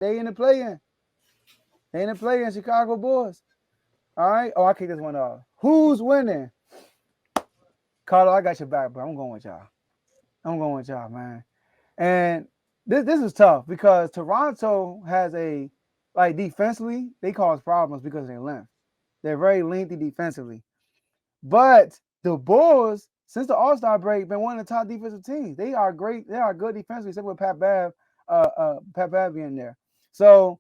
They in the play-in. They in the play-in. Chicago Bulls. All right. Oh, I kicked this one off. Who's winning? Carlo, I got your back, bro. I'm going with y'all. I'm going with y'all, man. And this is tough because Toronto has a like defensively, they cause problems because of their length. They're very lengthy defensively. But the Bulls, since the All-Star break, been one of the top defensive teams. They are great. They are good defensively, except with Pat Bev being there. So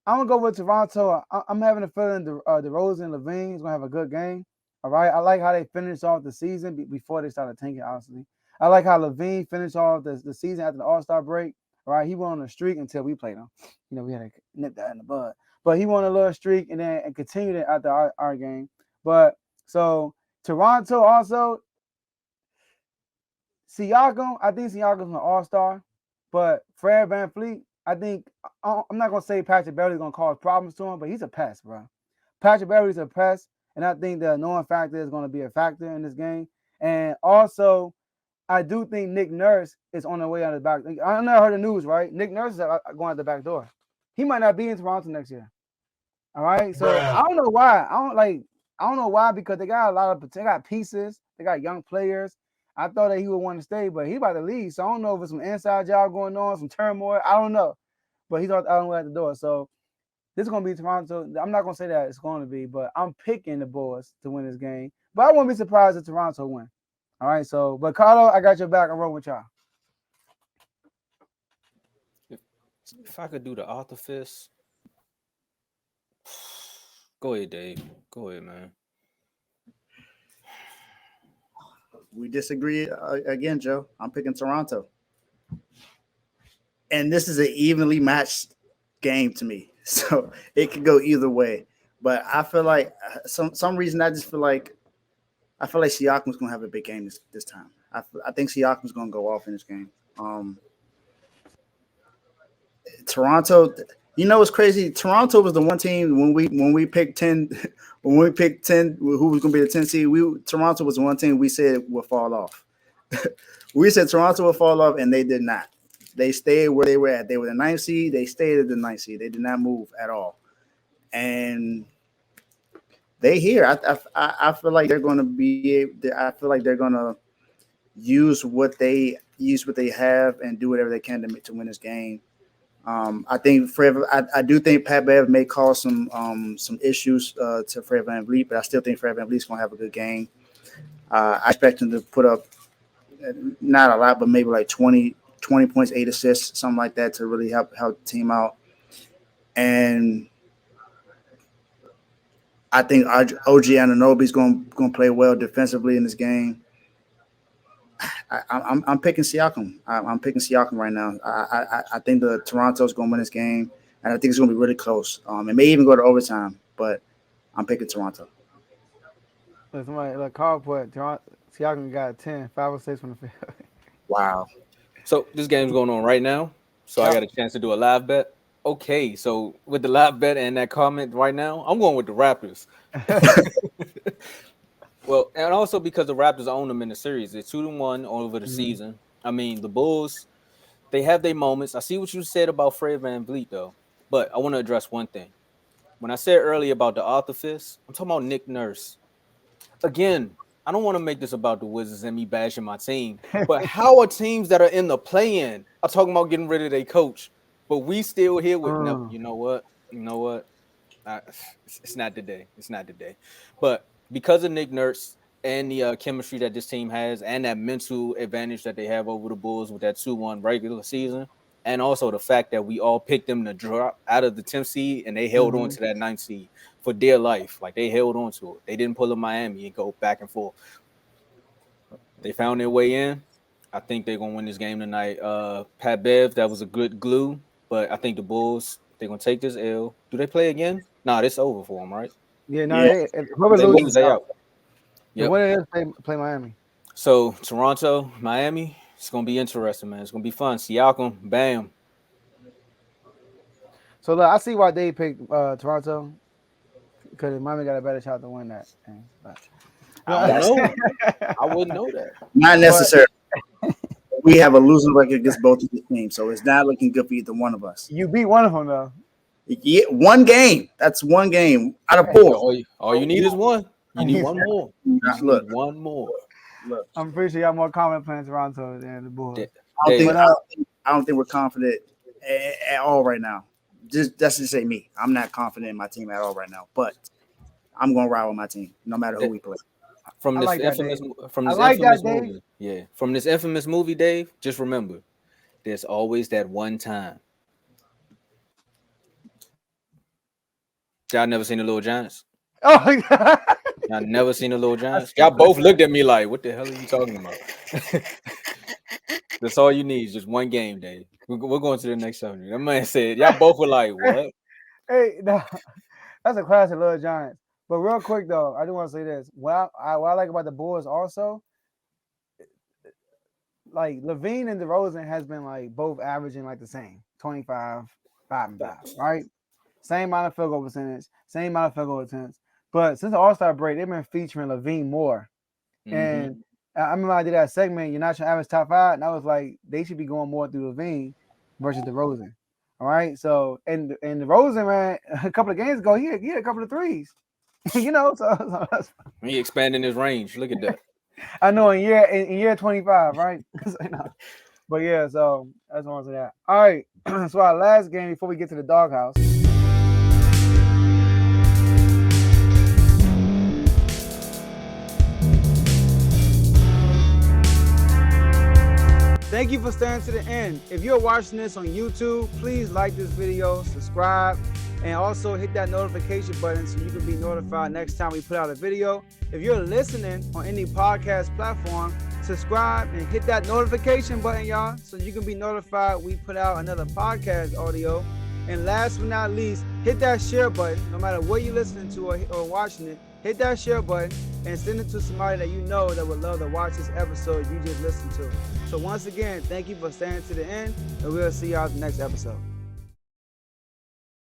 I'm gonna go with Toronto. I'm having a feeling the DeRozan and Levine is gonna have a good game. All right. I like how they finished off the season before they started tanking. Obviously, I like how Levine finished off the season after the All-Star break. All right, he went on a streak until we played him. You know, we had to nip that in the bud. But he won a little streak and continued it after our game. But so Toronto also, Siakam, I think Siakam's an all-star, but Fred VanVleet, I think, I'm not going to say Patrick Beverley's going to cause problems to him, but he's a pest, bro. Patrick Beverley's a pest, and I think the annoying factor is going to be a factor in this game. And also, I do think Nick Nurse is on the way out of the back. I never heard the news, right? Nick Nurse is going out the back door. He might not be in Toronto next year. All right, so I don't know why. I don't know why because they got they got pieces, they got young players. I thought that he would want to stay, but he about to leave. So I don't know if it's some inside job going on, some turmoil. I don't know, but he's out the way at the door. So this is gonna be Toronto. I'm not gonna say that it's going to be, but I'm picking the Bulls to win this game. But I won't be surprised if Toronto win. All right, so but Carlo, I got your back. I'm rolling with y'all. If I could do the Arthur Fist, go ahead, Dave. Go ahead, man. We disagree again, Joe. I'm picking Toronto. And this is an evenly matched game to me. So it could go either way. But I feel like some reason I feel like Siakam's gonna have a big game this time. I think Siakam's gonna go off in this game. Toronto, you know what's crazy? Toronto was the one team when we picked 10 when we picked 10 who was gonna be the 10 seed, Toronto was the one team we said would fall off. We said Toronto would fall off and they did not. They stayed where they were at. They were the ninth seed, they stayed at the ninth seed. They did not move at all. And they here. I feel like they're going to be. I feel like they're going to use what they have and do whatever they can to win this game. I think I do think Pat Bev may cause some issues to Fred VanVleet, but I still think Fred VanVleet's going to have a good game. I expect him to put up not a lot, but maybe like 20 points, 8 assists, something like that to really help the team out. And I think OG Anunoby's going to play well defensively in this game. I'm picking Siakam. I'm picking Siakam right now. I think the Toronto's going to win this game, and I think it's going to be really close. It may even go to overtime, but I'm picking Toronto. Somebody like Carl put Siakam got 10, 5 or 6 from the field. Wow. So this game's going on right now. So I got a chance to do a live bet. Okay, so with the live bet and that comment right now, I'm going with the Raptors. Well, and also because the Raptors own them in the series, they're 2-1 over the season. I mean, the Bulls, they have their moments. I see what you said about Fred VanVleet, though, but I want to address one thing. When I said earlier about the Arthur Fist, I'm talking about Nick Nurse. Again, I don't want to make this about the Wizards and me bashing my team, but how are teams that are in the play-in are talking about getting rid of their coach, but we still here with no? You know what? It's not today. It's not today. But because of Nick Nurse and the chemistry that this team has and that mental advantage that they have over the Bulls with that 2-1 regular season, and also the fact that we all picked them to drop out of the 10th seed and they held on to that 9th seed for dear life. Like they held on to it. They didn't pull a Miami and go back and forth. They found their way in. I think they're going to win this game tonight. Pat Bev, that was a good glue, but I think the Bulls, they're going to take this L. Do they play again? Nah, it's over for them, right? Yeah, no, whoever loses, they out. Yep. The winner is play Miami. So Toronto, Miami, it's gonna be interesting, man. It's gonna be fun. Siakam, bam. So look, I see why they picked Toronto because Miami got a better shot to win that. I don't know. I wouldn't know that. Not necessarily. we have a losing record against both of the teams, so it's not looking good for either one of us. You beat one of them though. Yeah, one game. That's one game out of four. All you need is one. You need one more. You just Look. need one more. Look, I'm pretty sure y'all more confident playing Toronto than the Bulls. I don't think we're confident at all right now. That's just say me. I'm not confident in my team at all right now, but I'm gonna ride with my team no matter who we play. From this like that, infamous, Dave. from this I like infamous that, movie, yeah, from this infamous movie, Dave. Just remember, there's always that one time. Y'all never seen the Little Giants? Oh, God. Y'all never seen the Little Giants? Y'all both looked at me like, "What the hell are you talking about?" That's all you need is just one game, Dave. We're going to the next subject. That man said, y'all both were like, "What?" Hey, no, that's a classic Little Giants. But real quick though, I do want to say this. What I like about the Bulls also, like Levine and DeRozan has been like both averaging like the same 25, 5 and 5, right? Same amount of field goal percentage, same amount of field goal attempts. But since the All-Star break, they've been featuring Levine more. And I remember I did that segment, You're Not Your Average Top 5, and I was like, they should be going more through Levine versus DeRozan. All right. So and DeRozan, man, a couple of games ago, he had a couple of threes. You know, so that's he expanding his range. Look at that. I know in year 25, right? But yeah, so that's one to that. All right. So our last game before we get to the doghouse. Thank you for staying to the end. If you're watching this on YouTube, please like this video, subscribe, and also hit that notification button so you can be notified next time we put out a video. If you're listening on any podcast platform, subscribe and hit that notification button, y'all, so you can be notified we put out another podcast audio. And last but not least, hit that share button. No matter what you're listening to or watching it, hit that share button and send it to somebody that you know that would love to watch this episode you just listened to. So once again, thank you for staying to the end, and we'll see y'all in the next episode.